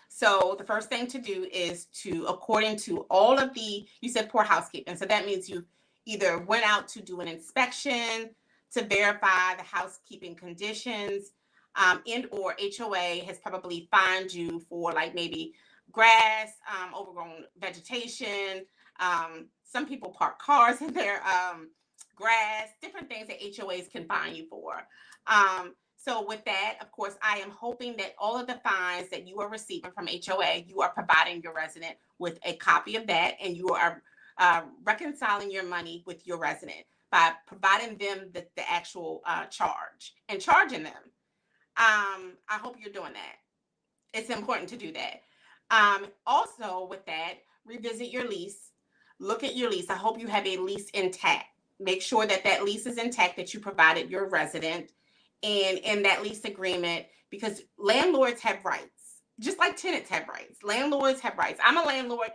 so the first thing to do is to, according to all of you said poor housekeeping. So that means you either went out to do an inspection to verify the housekeeping conditions, and or HOA has probably fined you for like maybe grass, overgrown vegetation. Some people park cars in their grass, different things that HOAs can fine you for. So with that, of course, I am hoping that all of the fines that you are receiving from HOA, you are providing your resident with a copy of that, and you are reconciling your money with your resident by providing them the actual charge and charging them. I hope you're doing that. It's important to do that. Also with that, revisit your lease. Look at your lease. I hope you have a lease intact. Make sure that that lease is intact that you provided your resident. And in that lease agreement, because landlords have rights, just like tenants have rights. Landlords have rights. I'm a landlord.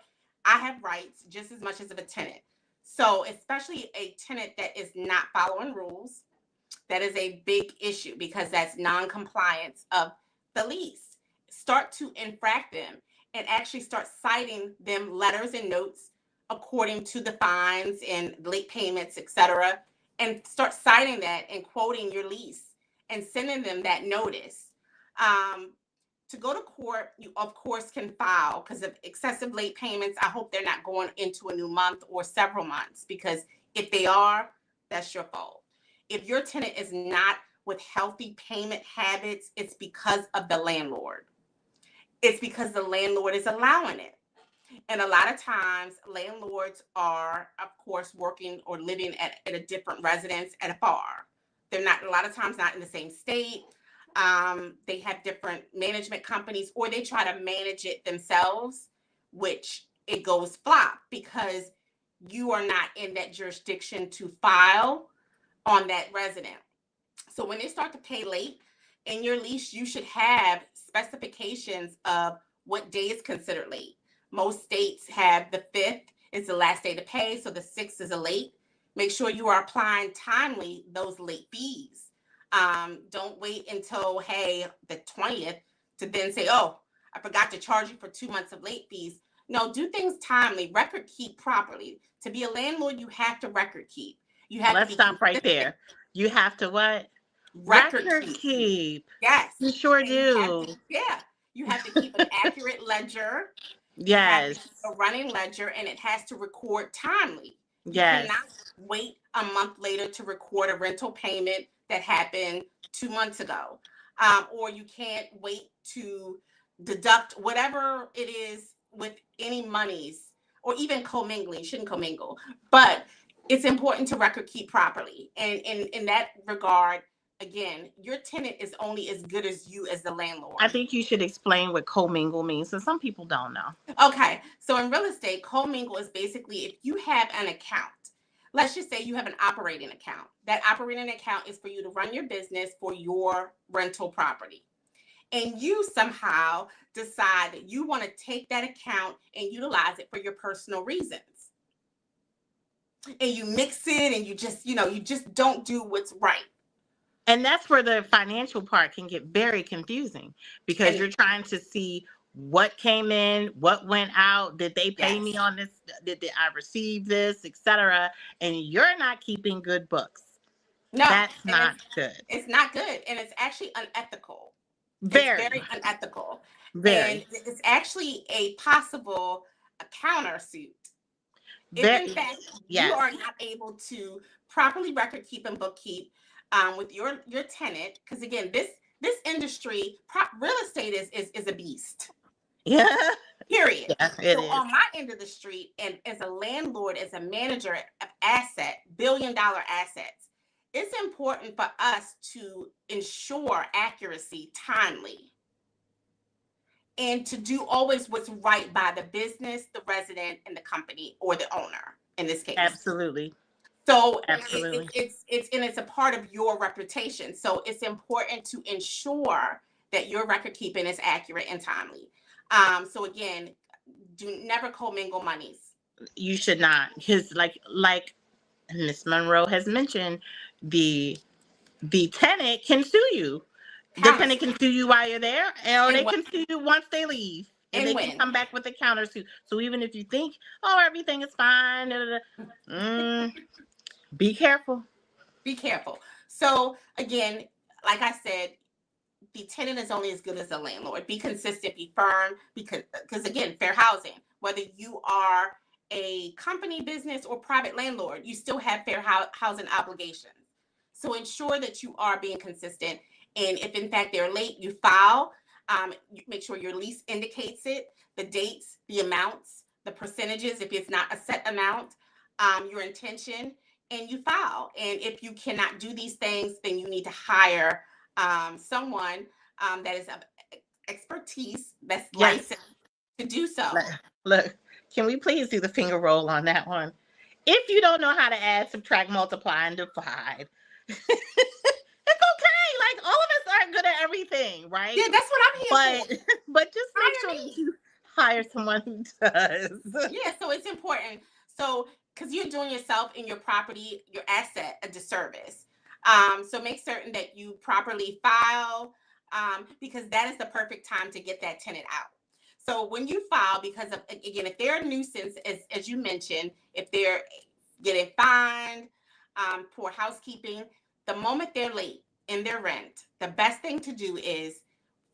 I have rights just as much as of a tenant. So especially a tenant that is not following rules, that is a big issue because that's non-compliance of the lease. Start to infract them and actually start citing them letters and notes according to the fines and late payments, etc., and start citing that and quoting your lease and sending them that notice. To go to court, you of course can file because of excessive late payments. I hope they're not going into a new month or several months, because if they are, that's your fault. If your tenant is not with healthy payment habits, it's because of the landlord. It's because the landlord is allowing it. And a lot of times landlords are, of course, working or living at a different residence at afar. They're not, a lot of times, not in the same state. They have different management companies, or they try to manage it themselves, which it goes flop because you are not in that jurisdiction to file on that resident. So when they start to pay late in your lease, you should have specifications of what day is considered late. Most states have the 5th is the last day to pay, so the 6th is a late. Make sure you are applying timely those late fees. Don't wait until, the 20th to then say, oh, I forgot to charge you for 2 months of late fees. No, do things timely, record keep properly. To be a landlord, you have to record keep. You have Let's stop right there. You have to what? Record keep. Yes. You sure do. You have to keep an accurate ledger. Yes. A running ledger, and it has to record timely. Yes. You cannot wait a month later to record a rental payment that happened 2 months ago. Or you can't wait to deduct whatever it is with any monies, or even commingling. You shouldn't commingle. But it's important to record keep properly. And in that regard, again, your tenant is only as good as you as the landlord. I think you should explain what commingle means, so some people don't know. Okay, so in real estate, commingle is basically if you have an account. Let's just say you have an operating account. That operating account is for you to run your business for your rental property. And you somehow decide that you want to take that account and utilize it for your personal reasons. And you mix it and you just don't do what's right. And that's where the financial part can get very confusing, because you're trying to see what came in, what went out, did they pay me on this, did I receive this, etc. And you're not keeping good books. No, that's not good. It's not good, and it's actually unethical. Very. It's very unethical. Very. And it's actually a possible countersuit. If in fact you are not able to properly record keep and bookkeep with your tenant, because again, this industry, real estate is a beast. Yeah. Period. Yeah, so is. On my end of the street, and as a landlord, as a manager of billion-dollar assets, it's important for us to ensure accuracy timely and to do always what's right by the business, the resident, and the company, or the owner in this case. Absolutely. So it's a part of your reputation. So it's important to ensure that your record keeping is accurate and timely. So again, do never commingle monies. You should not, because like Ms. Monroe has mentioned, the tenant can sue you. The tenant can sue you while you're there, or they can sue you once they leave. And they can come back with a countersuit. So even if you think, oh, everything is fine, be careful. Be careful. So again, like I said, the tenant is only as good as the landlord. Be consistent, be firm, because again, fair housing. Whether you are a company, business, or private landlord, you still have fair housing obligations. So ensure that you are being consistent. And if in fact they're late, you file. You make sure your lease indicates it, the dates, the amounts, the percentages, if it's not a set amount, your intention, and you file. And if you cannot do these things, then you need to hire someone that is of expertise, that's licensed to do so. Look, can we please do the finger roll on that one? If you don't know how to add, subtract, multiply, and divide, it's okay. Like, all of us aren't good at everything, right? Yeah, that's what I'm here for. But just make sure that you hire someone who does. Yeah, so it's important. So, because you're doing yourself and your property, your asset, a disservice. So make certain that you properly file, because that is the perfect time to get that tenant out. So when you file, because of, again, if they're a nuisance, as you mentioned, if they're getting fined, poor housekeeping, the moment they're late in their rent, the best thing to do is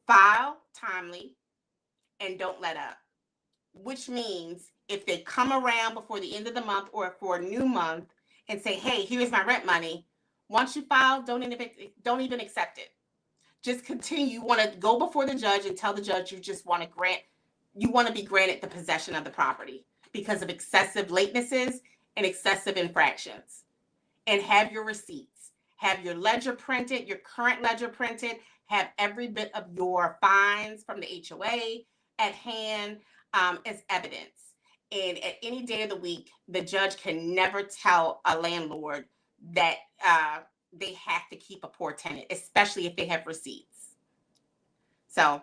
file timely and don't let up. Which means if they come around before the end of the month or for a new month and say, hey, here's my rent money, once you file, don't even accept it. Just continue. You want to go before the judge and tell the judge you just want to be granted the possession of the property because of excessive latenesses and excessive infractions. And have your receipts. Have your ledger printed, your current ledger printed. Have every bit of your fines from the HOA at hand as evidence. And at any day of the week, the judge can never tell a landlord that they have to keep a poor tenant, especially if they have receipts. So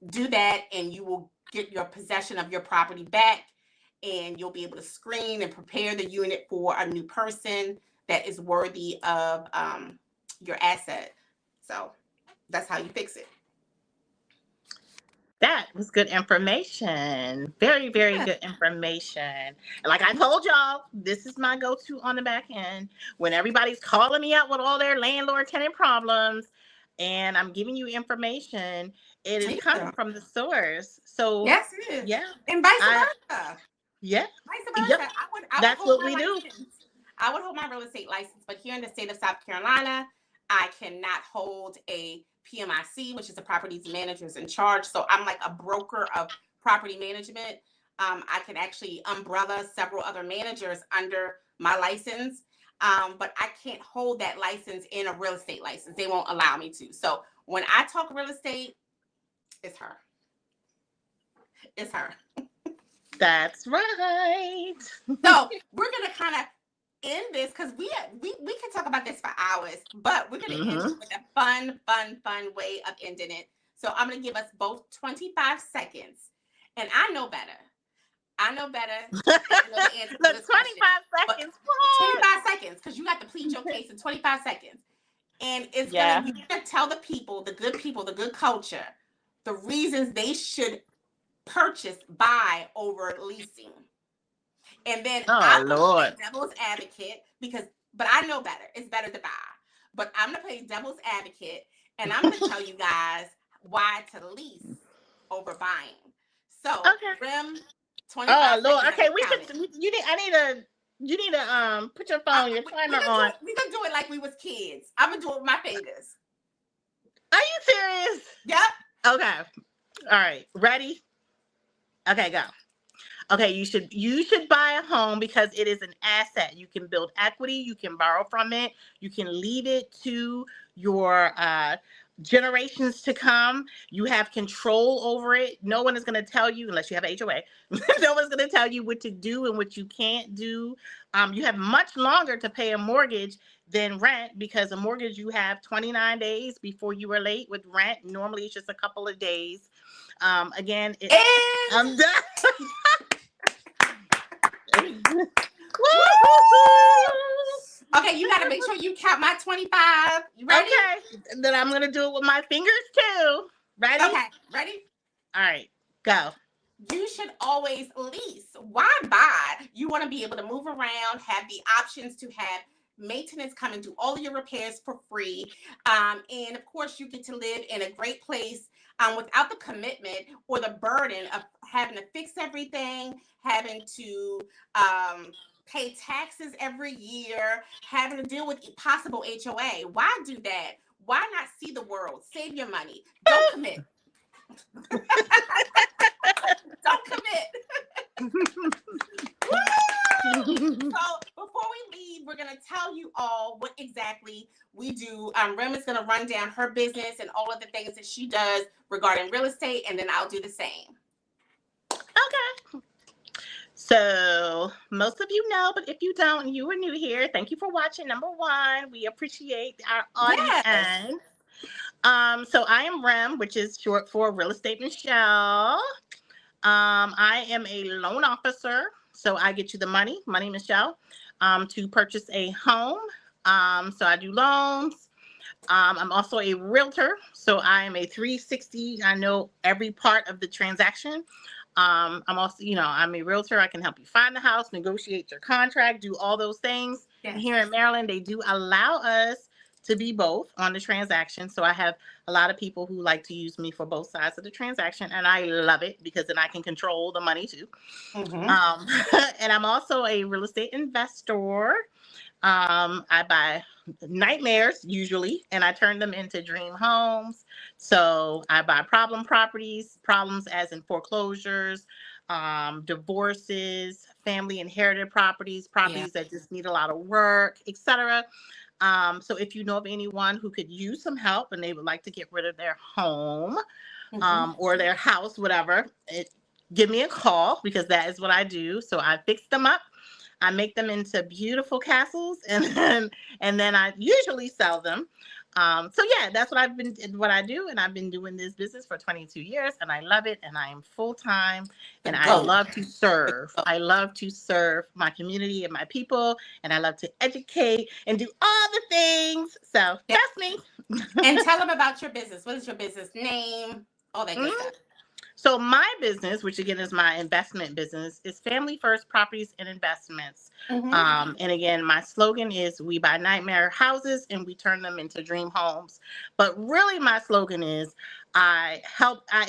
do that, and you will get your possession of your property back, and you'll be able to screen and prepare the unit for a new person that is worthy of your asset. So that's how you fix it. That was good information. Very, very good information. And like I told y'all, this is my go-to on the back end. When everybody's calling me out with all their landlord-tenant problems, and I'm giving you information, it is coming from the source. So yes, it is. Yeah. And vice versa. Yeah. Vice versa. Yep. That's what we do. I would hold my real estate license, but here in the state of South Carolina, I cannot hold a PMIC, which is the properties managers in charge. So I'm like a broker of property management. I can actually umbrella several other managers under my license. But I can't hold that license in a real estate license. They won't allow me to. So when I talk real estate, it's her. It's her. That's right. So we're gonna kind of end this because we can talk about this for hours, but we're gonna end it with a fun way of ending it. So I'm gonna give us both 25 seconds, and I know better. I know better. I know the answer to this 25 question, seconds. 25 seconds, because you got to plead your case in 25 seconds. And it's gonna, you're gonna tell the people, the good culture, the reasons they should purchase, buy over leasing. And then I'm gonna play devil's advocate but I know better. It's better to buy. But I'm gonna play devil's advocate, and I'm gonna tell you guys why to lease over buying. So, Rem, 25 Lord. seconds. Okay, you need to put your phone, your timer on. We're gonna do it like we was kids. I'm gonna do it with my fingers. Are you serious? Yep. Okay. All right. Ready? Okay, go. Okay, you should buy a home because it is an asset. You can build equity, you can borrow from it, you can leave it to your generations to come. You have control over it. No one is going to tell you, unless you have HOA, no one's going to tell you what to do and what you can't do. You have much longer to pay a mortgage than rent, because a mortgage you have 29 days before you are late. With rent, normally it's just a couple of days. Again, I'm done. Okay, you gotta make sure you count my 25. You ready? Okay, then I'm gonna do it with my fingers too. Ready? Okay, ready? All right, go. You should always lease. Why buy? You want to be able to move around, have the options to have maintenance come and do all of your repairs for free. And of course, you get to live in a great place without the commitment or the burden of having to fix everything, having to pay taxes every year, having to deal with possible HOA. Why do that? Why not see the world? Save your money. Don't commit. Don't commit. So before we leave, we're going to tell you all what exactly we do. Rem is going to run down her business and all of the things that she does regarding real estate, and then I'll do the same. Okay. So most of you know, but if you don't, you are new here. Thank you for watching. Number one, we appreciate our audience. Yes. So I am Rem, which is short for Real Estate Michelle. I am a loan officer, so I get you the money, Michelle, to purchase a home. So I do loans. I'm also a realtor, so I am a 360. I know every part of the transaction. I'm also, I'm a realtor. I can help you find the house, negotiate your contract, do all those things. Yes. Here in Maryland, they do allow us to be both on the transaction. So I have a lot of people who like to use me for both sides of the transaction, and I love it because then I can control the money too. Mm-hmm. And I'm also a real estate investor. I buy nightmares usually, and I turn them into dream homes. So I buy problem properties, problems as in foreclosures, divorces, family inherited properties that just need a lot of work, etc. So if you know of anyone who could use some help and they would like to get rid of their home, or their house, whatever, give me a call, because that is what I do. So I fix them up. I make them into beautiful castles, and then I usually sell them. So yeah, that's what I do, and I've been doing this business for 22 years, and I love it, and I am full time, and I love to serve. I love to serve my community and my people, and I love to educate and do all the things. So that's me. And tell them about your business. What is your business name? All that good stuff. So my business, which again is my investment business, is Family First Properties and Investments. Mm-hmm. And again, my slogan is we buy nightmare houses and we turn them into dream homes. But really my slogan is I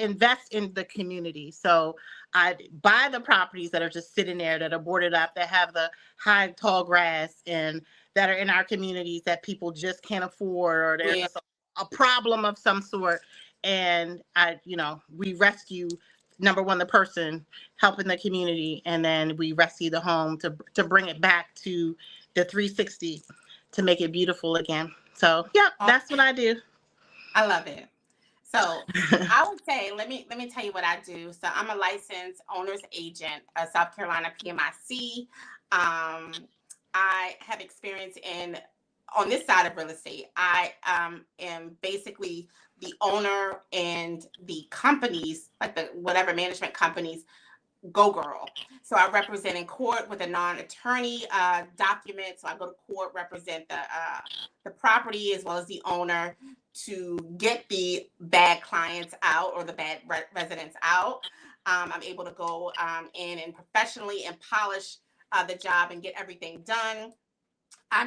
invest in the community. So I buy the properties that are just sitting there, that are boarded up, that have the high, tall grass, and that are in our communities that people just can't afford, or there's a problem of some sort. And we rescue number one, the person helping the community, and then we rescue the home to bring it back to the 360 to make it beautiful again. So, yeah, that's what I do. I love it. So I would say, let me tell you what I do. So I'm a licensed owner's agent, a South Carolina PMIC. I have experience on this side of real estate. I am basically the owner and the companies, like the whatever management companies, go girl. So I represent in court with a non-attorney document. So I go to court, represent the property as well as the owner to get the bad clients out or the bad residents out. I'm able to go in and professionally and polish the job and get everything done. I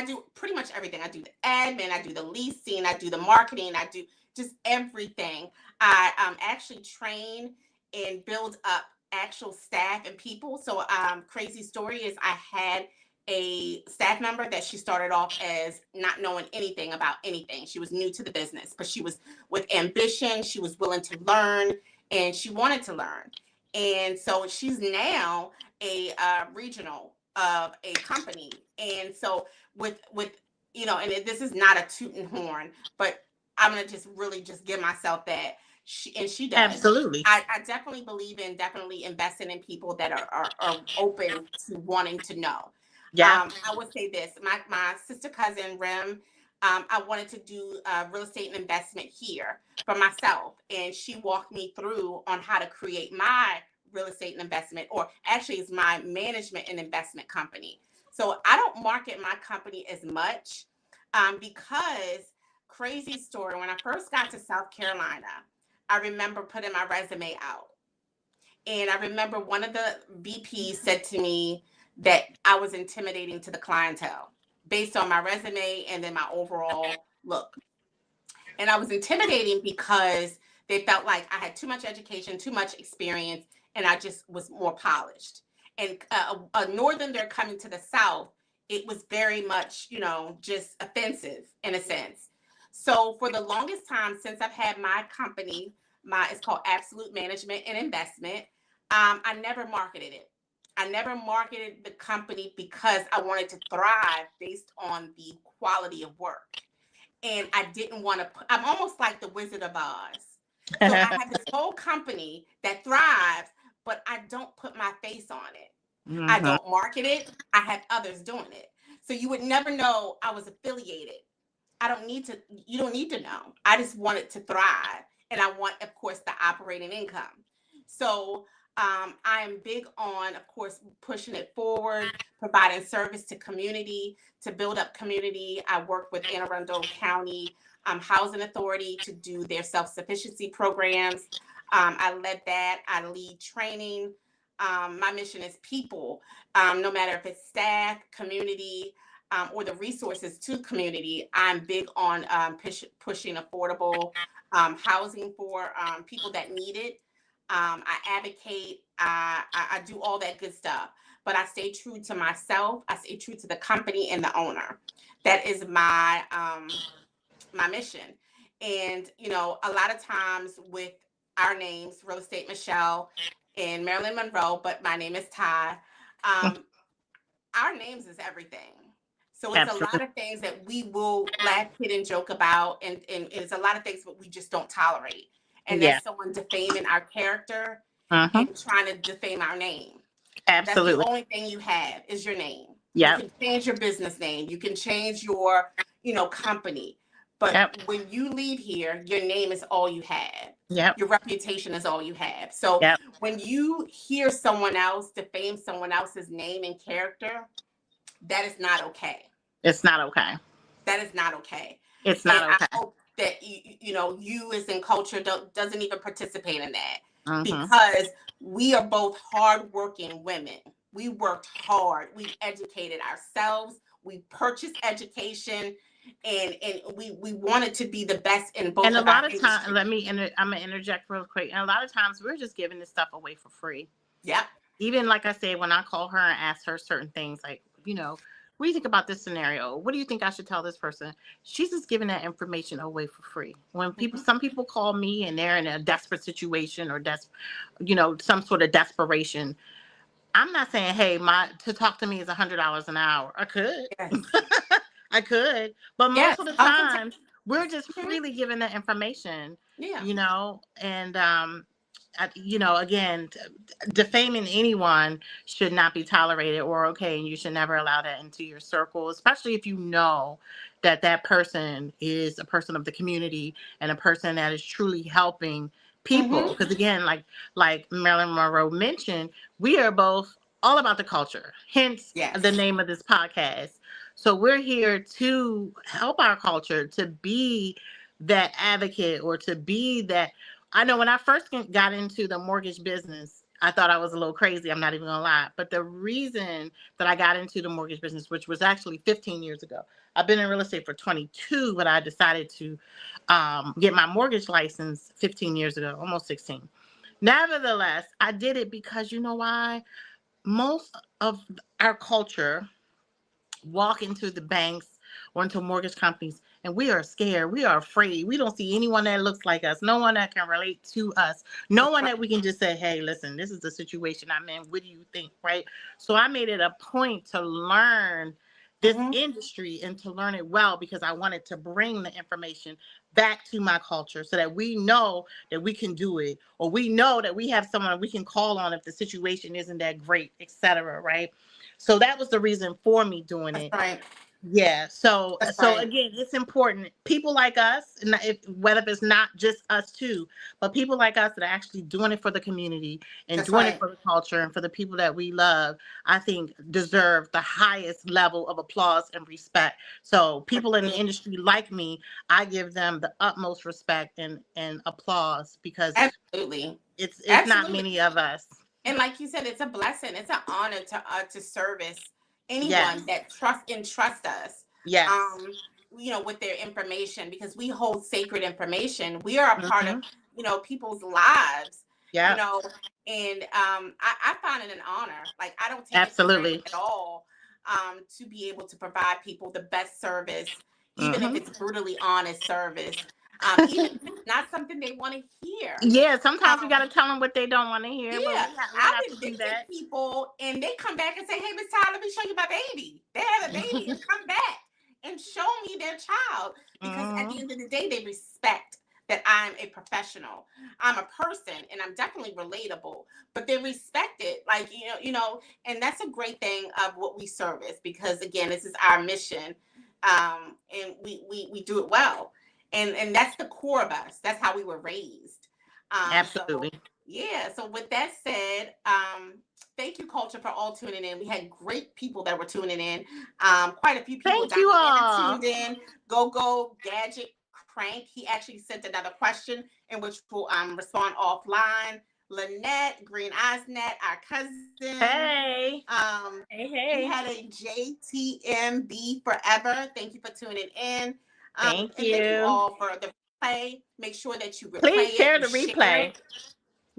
do pretty much everything. I do the admin, I do the leasing, I do the marketing, I do just everything. I actually train and build up actual staff and people. So crazy story is I had a staff member that she started off as not knowing anything about anything. She was new to the business, but she was with ambition. She was willing to learn and she wanted to learn. And so she's now a regional of a company. And so with and this is not a tooting horn, but I'm gonna just really just give myself that. She does. Absolutely. I definitely believe in definitely investing in people that are open to wanting to know. Yeah. I would say this. My sister cousin Rem, I wanted to do real estate and investment here for myself, and she walked me through on how to create my real estate and investment, or actually it's my management and investment company. So I don't market my company as much because crazy story. When I first got to South Carolina, I remember putting my resume out. And I remember one of the VPs said to me that I was intimidating to the clientele based on my resume and then my overall look. And I was intimidating because they felt like I had too much education, too much experience, and I just was more polished. And a northerner coming to the South, it was very much, just offensive in a sense. So for the longest time since I've had my company, it's called Absolute Management and Investment, I never marketed it. I never marketed the company because I wanted to thrive based on the quality of work. And I didn't want to I'm almost like the Wizard of Oz. So I have this whole company that thrives, but I don't put my face on it. Mm-hmm. I don't market it. I have others doing it. So you would never know I was affiliated. You don't need to know. I just want it to thrive. And I want, of course, the operating income. So I am big on, of course, pushing it forward, providing service to community, to build up community. I work with Anne Arundel County Housing Authority to do their self-sufficiency programs. I led that. I lead training. My mission is people, no matter if it's staff, community, or the resources to community. I'm big on pushing affordable housing for people that need it. I advocate. I do all that good stuff, but I stay true to myself. I stay true to the company and the owner. That is my mission. And a lot of times with our names, Real Estate Michelle and Marilyn Monroe, but my name is Ty. Our names is everything. So it's Absolutely. A lot of things that we will laugh, kid, and joke about, and it's a lot of things that we just don't tolerate. And that's someone defaming our character and trying to defame our name. Absolutely. That's the only thing you have is your name. Yep. You can change your business name. You can change your, company. But when you leave here, your name is all you have. Yep. Your reputation is all you have. So when you hear someone else defame someone else's name and character, that is not okay. It's not okay. That is not okay. It's not okay. I hope that you as in culture doesn't even participate in that because we are both hardworking women. We worked hard. We educated ourselves. We purchased education, and we wanted to be the best in both. And a lot of times, I'm gonna interject real quick. And a lot of times, we're just giving this stuff away for free. Yeah. Even like I said, when I call her and ask her certain things, like what do you think about this scenario? What do you think I should tell this person? She's just giving that information away for free. When some people call me and they're in a desperate situation or some sort of desperation, I'm not saying, hey, to talk to me is $100 an hour. I could. Yes. I could. But Yes. most of the times, we're just Mhm. freely giving that information, Yeah. And, again, defaming anyone should not be tolerated or okay. And you should never allow that into your circle, especially if you know that that person is a person of the community and a person that is truly helping people. Because again, like Marilyn Monroe mentioned, we are both all about the culture, hence the name of this podcast. So we're here to help our culture, to be that advocate or to be that. I know when I first got into the mortgage business, I thought I was a little crazy. I'm not even gonna lie. But the reason that I got into the mortgage business, which was actually 15 years ago, I've been in real estate for 22, but I decided to get my mortgage license 15 years ago, almost 16. Nevertheless, I did it because you know why? Most of our culture walk into the banks or into mortgage companies and we are scared. We are afraid. We don't see anyone that looks like us, no one that can relate to us, no one that we can just say, hey, listen, this is the situation I'm in. What do you think? Right. So I made it a point to learn this industry and to learn it well because I wanted to bring the information back to my culture so that we know that we can do it, or we know that we have someone we can call on if the situation isn't that great, etc. Right. So that was the reason for me doing it. Right. Yeah. So again, it's important. People like us, and whether it's not just us too, but people like us that are actually doing it for the community and doing it for the culture and for the people that we love, I think deserve the highest level of applause and respect. So people in the industry like me, I give them the utmost respect and applause because absolutely, it's not many of us. And like you said, it's a blessing. It's an honor to service anyone that trust us. Yes. With their information, because we hold sacred information. We are a part of, people's lives. Yeah. And I find it an honor. Like I don't take absolutely it at all. To be able to provide people the best service, even if it's brutally honest service. Even if it's not something they want to hear. Yeah, sometimes we got to tell them what they don't want to hear. Yeah, I've evicted people and they come back and say, hey, Miss Tyler, let me show you my baby. They have a baby and come back and show me their child. Because at the end of the day, they respect that I'm a professional. I'm a person and I'm definitely relatable, but they respect it. Like, and that's a great thing of what we service, because again, this is our mission. And we do it well. And that's the core of us. That's how we were raised. Absolutely. So with that said, thank you, Culture, for all tuning in. We had great people that were tuning in. Quite a few people thank you all. tuned in. Go Gadget Crank. He actually sent another question in which we'll respond offline. Lynette, Green Eyes Net, our cousin. Hey. Hey. We had a JTMB Forever. Thank you for tuning in. Thank you. Thank you all for the replay. Make sure that you replay Please share the replay.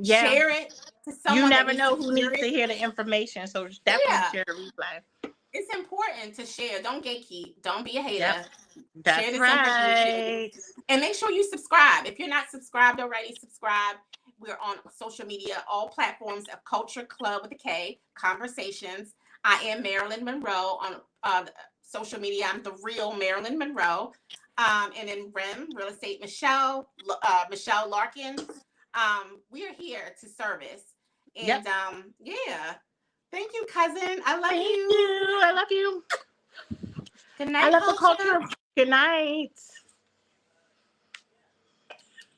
Share it to someone. You never know who needs to hear the information, so definitely share the replay. It's important to share. Don't gatekeep. Don't be a hater. Yep. That's share this right. And make sure you subscribe. If you're not subscribed already, subscribe. We're on social media, all platforms of Culture Club with a K, Conversations. I am Marilyn Monroe on social media. I'm the real Marilyn Monroe. And in REM, Real Estate Michelle Larkin. We are here to service. And thank you, cousin. I love you. I love you. Good night. I love the culture. Good night.